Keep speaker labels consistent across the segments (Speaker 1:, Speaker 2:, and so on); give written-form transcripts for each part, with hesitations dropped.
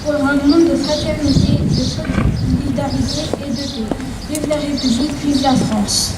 Speaker 1: pour un monde de fraternité, de solidarité et de paix. Vive la République, vive la France.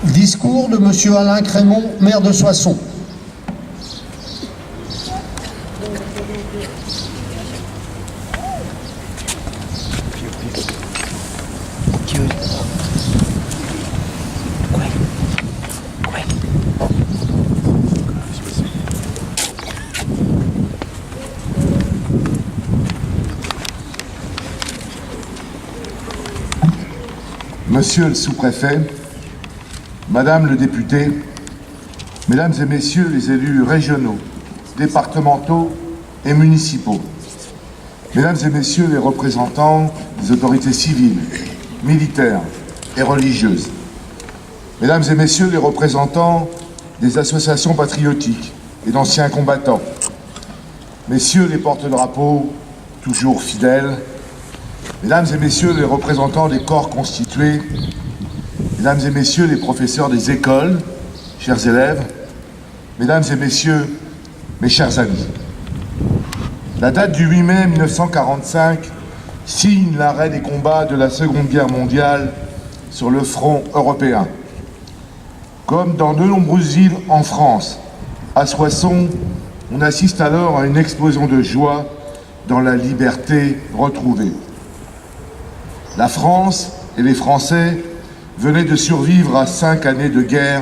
Speaker 2: Discours de M. Alain Crémont, maire de Soissons.
Speaker 3: Monsieur le sous-préfet, Madame le député, Mesdames et Messieurs les élus régionaux, départementaux et municipaux, Mesdames et Messieurs les représentants des autorités civiles, militaires et religieuses, Mesdames et Messieurs les représentants des associations patriotiques et d'anciens combattants, Messieurs les porte-drapeaux, toujours fidèles, Mesdames et Messieurs les représentants des corps constitués, Mesdames et Messieurs les professeurs des écoles, chers élèves, Mesdames et Messieurs, mes chers amis. La date du 8 mai 1945 signe l'arrêt des combats de la Seconde Guerre mondiale sur le front européen. Comme dans de nombreuses villes en France, à Soissons, on assiste alors à une explosion de joie dans la liberté retrouvée. La France et les Français venaient de survivre à 5 années de guerre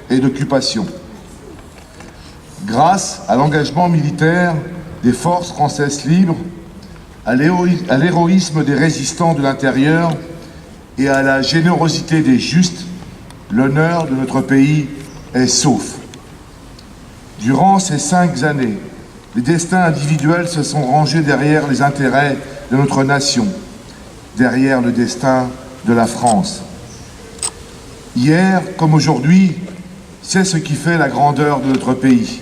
Speaker 3: et d'occupation. Grâce à l'engagement militaire des forces françaises libres, à l'héroïsme des résistants de l'intérieur et à la générosité des justes, l'honneur de notre pays est sauf. Durant ces 5 années, les destins individuels se sont rangés derrière les intérêts de notre nation, derrière le destin de la France. Hier, comme aujourd'hui, c'est ce qui fait la grandeur de notre pays.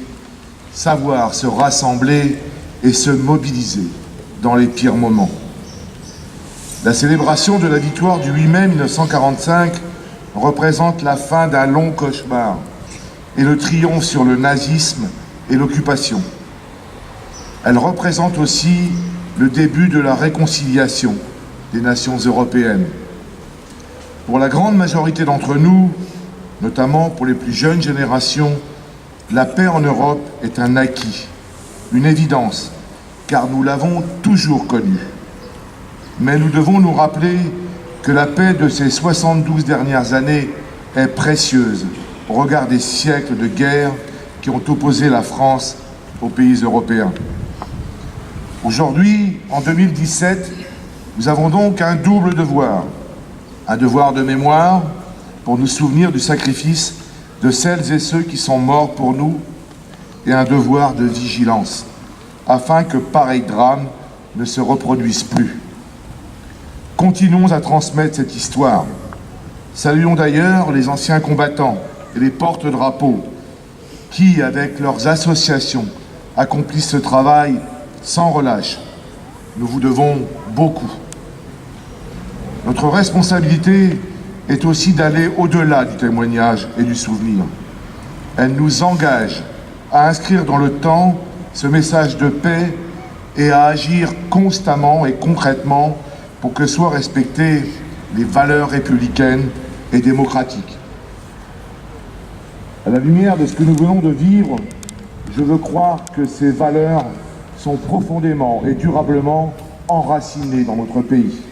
Speaker 3: Savoir se rassembler et se mobiliser dans les pires moments. La célébration de la victoire du 8 mai 1945 représente la fin d'un long cauchemar et le triomphe sur le nazisme et l'occupation. Elle représente aussi le début de la réconciliation des nations européennes. Pour la grande majorité d'entre nous, notamment pour les plus jeunes générations, la paix en Europe est un acquis, une évidence, car nous l'avons toujours connue. Mais nous devons nous rappeler que la paix de ces 72 dernières années est précieuse au regard des siècles de guerre qui ont opposé la France aux pays européens. Aujourd'hui, en 2017, nous avons donc un double devoir. Un devoir de mémoire pour nous souvenir du sacrifice de celles et ceux qui sont morts pour nous et un devoir de vigilance afin que pareil drame ne se reproduise plus. Continuons à transmettre cette histoire. Saluons d'ailleurs les anciens combattants et les porte-drapeaux qui, avec leurs associations, accomplissent ce travail sans relâche. Nous vous devons beaucoup. Notre responsabilité est aussi d'aller au-delà du témoignage et du souvenir. Elle nous engage à inscrire dans le temps ce message de paix et à agir constamment et concrètement pour que soient respectées les valeurs républicaines et démocratiques. À la lumière de ce que nous venons de vivre, je veux croire que ces valeurs sont profondément et durablement enracinées dans notre pays.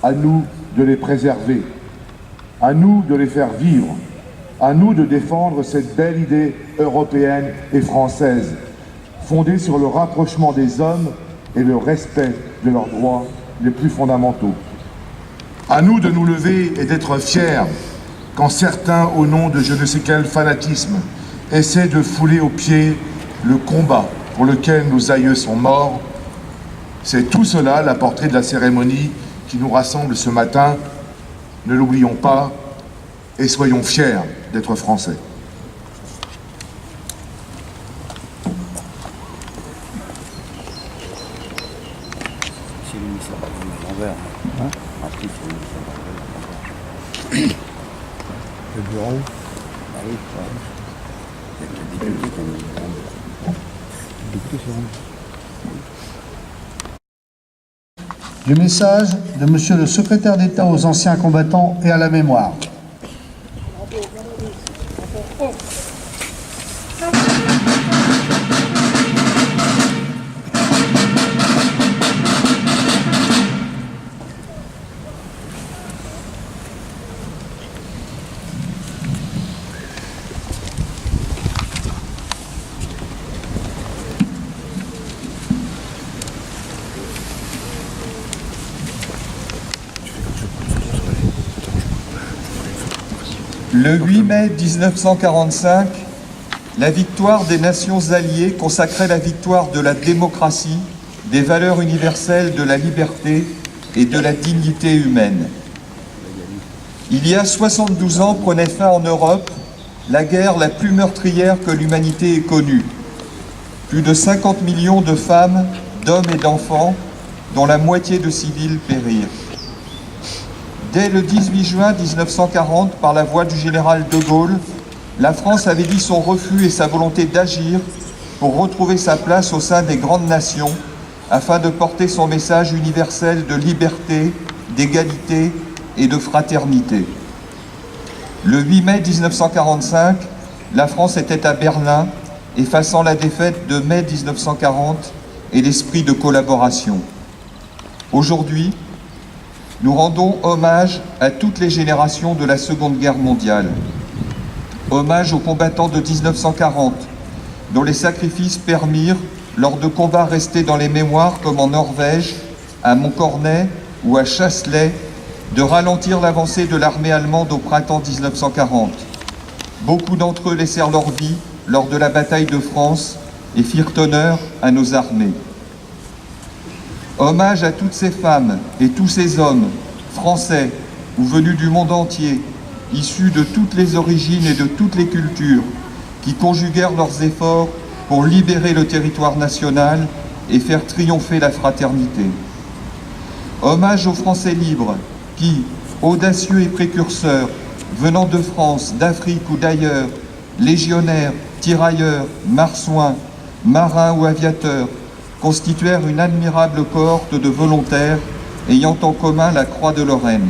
Speaker 3: À nous de les préserver, à nous de les faire vivre, à nous de défendre cette belle idée européenne et française, fondée sur le rapprochement des hommes et le respect de leurs droits les plus fondamentaux. À nous de nous lever et d'être fiers quand certains, au nom de je ne sais quel fanatisme, essaient de fouler aux pieds le combat pour lequel nos aïeux sont morts. C'est tout cela la portée de la cérémonie qui nous rassemble ce matin. Ne l'oublions pas et soyons fiers d'être Français.
Speaker 4: Chez lui, ça va. Le bureau.
Speaker 2: Du message de Monsieur le secrétaire d'État aux anciens combattants et à la mémoire.
Speaker 5: Le 8 mai 1945, la victoire des nations alliées consacrait la victoire de la démocratie, des valeurs universelles de la liberté et de la dignité humaine. Il y a 72 ans prenait fin en Europe la guerre la plus meurtrière que l'humanité ait connue. Plus de 50 millions de femmes, d'hommes et d'enfants, dont la moitié de civils périrent. Dès le 18 juin 1940, par la voix du général de Gaulle, la France avait dit son refus et sa volonté d'agir pour retrouver sa place au sein des grandes nations, afin de porter son message universel de liberté, d'égalité et de fraternité. Le 8 mai 1945, la France était à Berlin, effaçant la défaite de mai 1940 et l'esprit de collaboration. Aujourd'hui, nous rendons hommage à toutes les générations de la Seconde Guerre mondiale. Hommage aux combattants de 1940, dont les sacrifices permirent, lors de combats restés dans les mémoires comme en Norvège, à Montcornet ou à Chasselet, de ralentir l'avancée de l'armée allemande au printemps 1940. Beaucoup d'entre eux laissèrent leur vie lors de la bataille de France et firent honneur à nos armées. Hommage à toutes ces femmes et tous ces hommes, français ou venus du monde entier, issus de toutes les origines et de toutes les cultures, qui conjuguèrent leurs efforts pour libérer le territoire national et faire triompher la fraternité. Hommage aux Français libres qui, audacieux et précurseurs, venant de France, d'Afrique ou d'ailleurs, légionnaires, tirailleurs, marsouins, marins ou aviateurs, constituèrent une admirable cohorte de volontaires ayant en commun la Croix de Lorraine.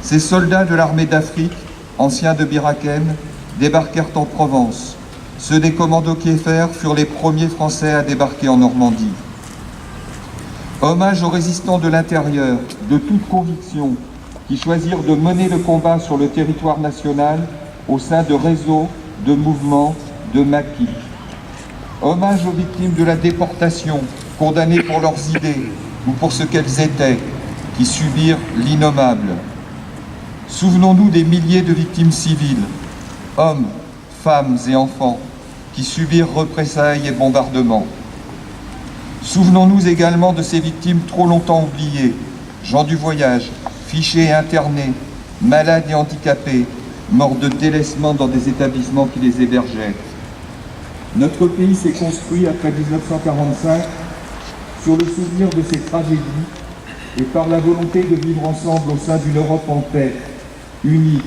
Speaker 5: Ces soldats de l'armée d'Afrique, anciens de Bir Hakeim, débarquèrent en Provence. Ceux des commandos Kieffer furent les premiers Français à débarquer en Normandie. Hommage aux résistants de l'intérieur, de toute conviction, qui choisirent de mener le combat sur le territoire national au sein de réseaux, de mouvements, de maquis. Hommage aux victimes de la déportation, condamnées pour leurs idées ou pour ce qu'elles étaient, qui subirent l'innommable. Souvenons-nous des milliers de victimes civiles, hommes, femmes et enfants, qui subirent représailles et bombardements. Souvenons-nous également de ces victimes trop longtemps oubliées, gens du voyage, fichés et internés, malades et handicapés, morts de délaissement dans des établissements qui les hébergeaient. Notre pays s'est construit après 1945 sur le souvenir de ces tragédies et par la volonté de vivre ensemble au sein d'une Europe en paix, unie,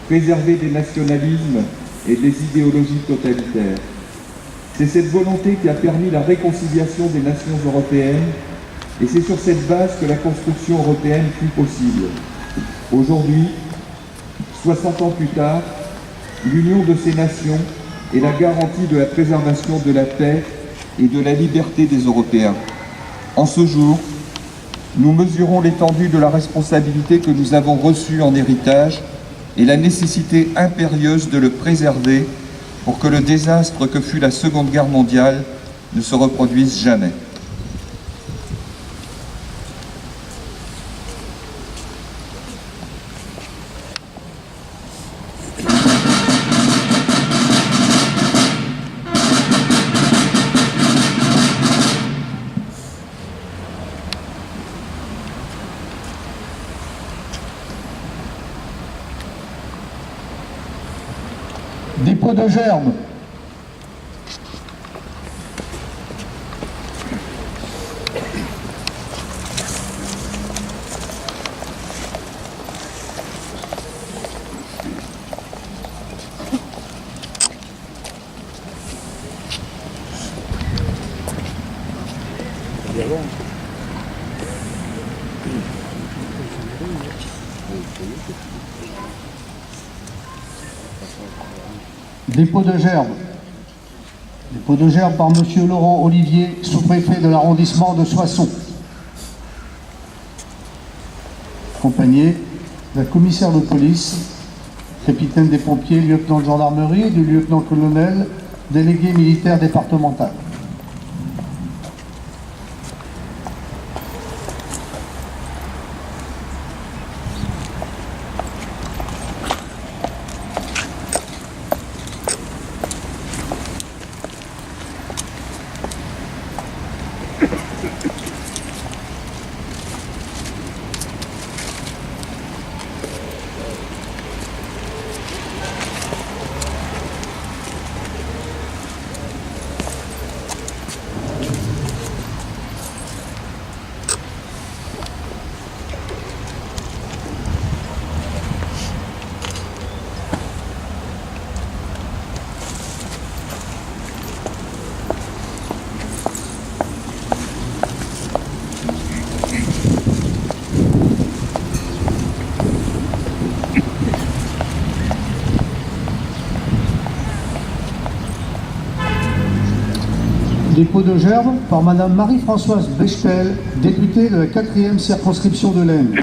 Speaker 5: préservée des nationalismes et des idéologies totalitaires. C'est cette volonté qui a permis la réconciliation des nations européennes et c'est sur cette base que la construction européenne fut possible. Aujourd'hui, 60 ans plus tard, l'union de ces nations est la garantie de la préservation de la paix et de la liberté des Européens. En ce jour, nous mesurons l'étendue de la responsabilité que nous avons reçue en héritage et la nécessité impérieuse de le préserver pour que le désastre que fut la Seconde Guerre mondiale ne se reproduise jamais.
Speaker 2: Dépôt de germes. Dépôt de gerbe. Dépôt de gerbe par Monsieur Laurent Olivier, sous-préfet de l'arrondissement de Soissons. Accompagné de la commissaire de police, capitaine des pompiers, lieutenant de gendarmerie et du lieutenant-colonel, délégué militaire départemental. Dépôt de gerbe par Madame Marie-Françoise Bechtel, députée de la 4e circonscription de l'Aisne.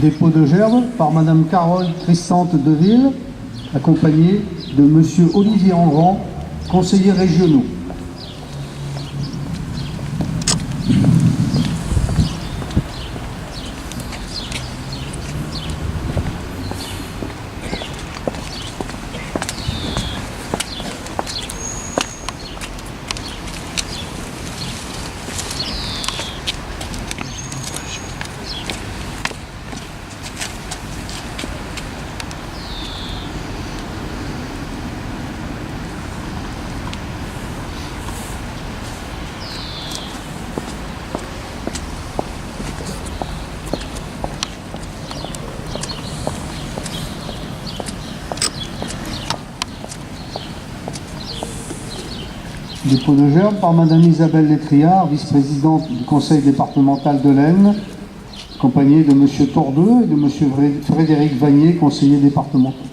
Speaker 2: Dépôt de gerbe par Madame Carole Crissante Deville, accompagnée de Monsieur Olivier Engrand, conseillers régionaux. Dépôt de gerbe par Madame Isabelle Létriard, vice-présidente du conseil départemental de l'Aisne, accompagnée de Monsieur Tordeux et de Monsieur Frédéric Vanier, conseiller départemental.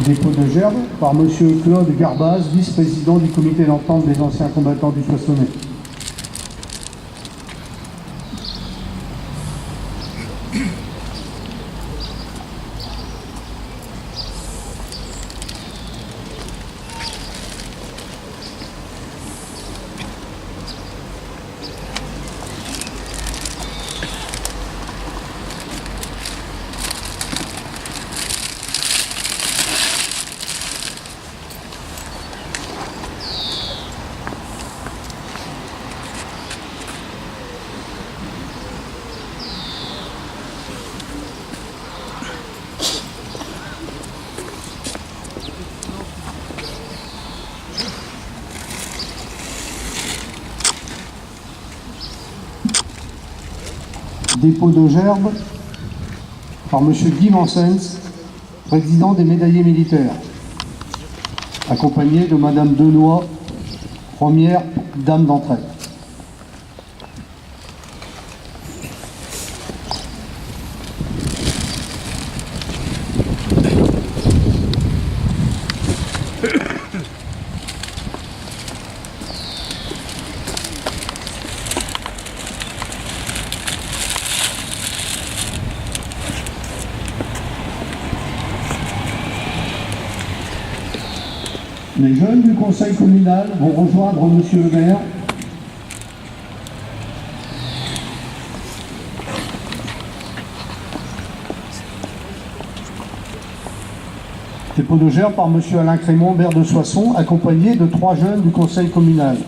Speaker 2: Dépôt de gerbe par Monsieur Claude Garbaz, vice-président du comité d'entente des anciens combattants du Soissonnais. Dépôt de gerbe par M. Guy Mansens, président des médaillés militaires, accompagné de Mme Denoy, première dame d'entraide. Les jeunes du conseil communal vont rejoindre Monsieur le maire. Dépôt de gerbe par Monsieur Alain Crémont, maire de Soissons, accompagné de 3 jeunes du conseil communal.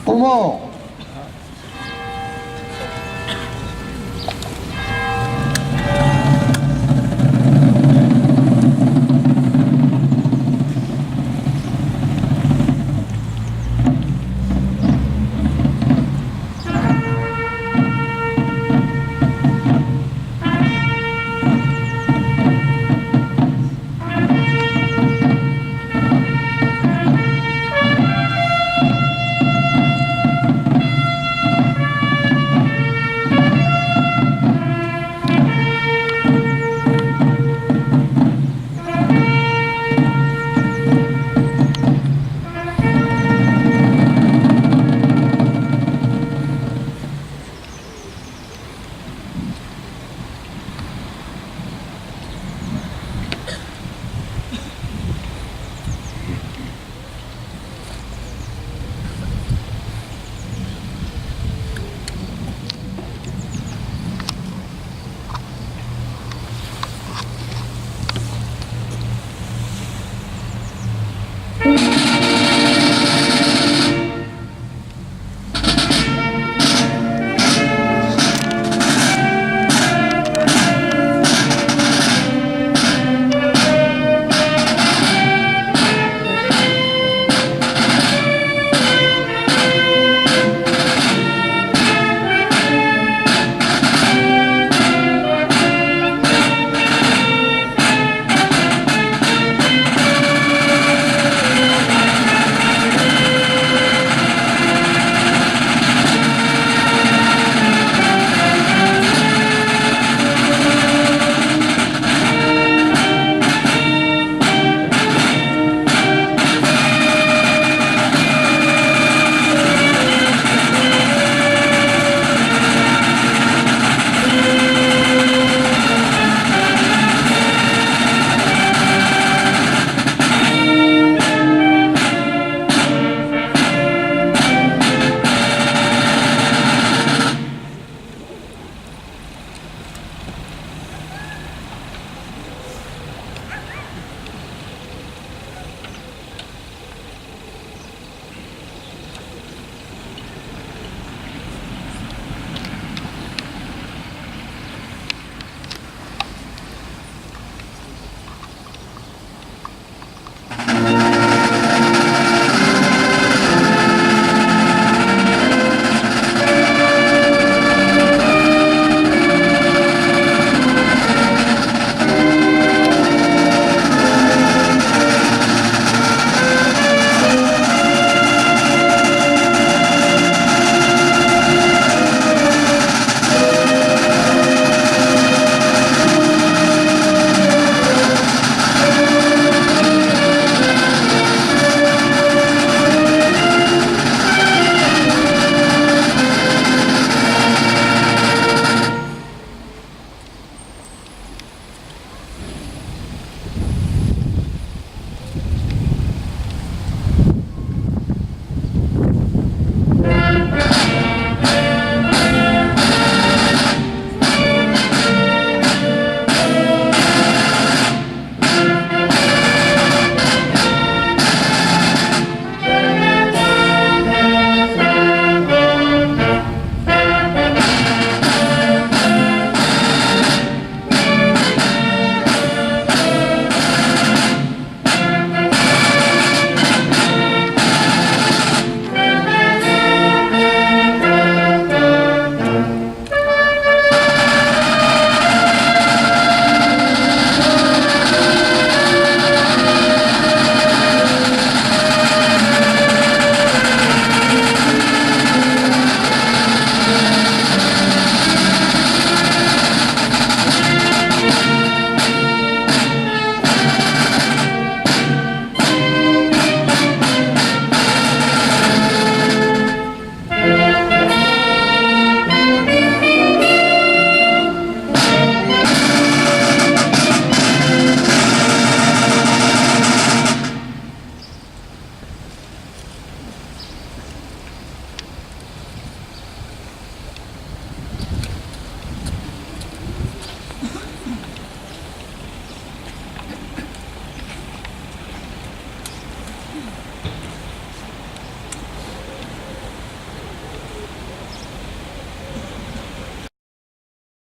Speaker 2: Aux morts.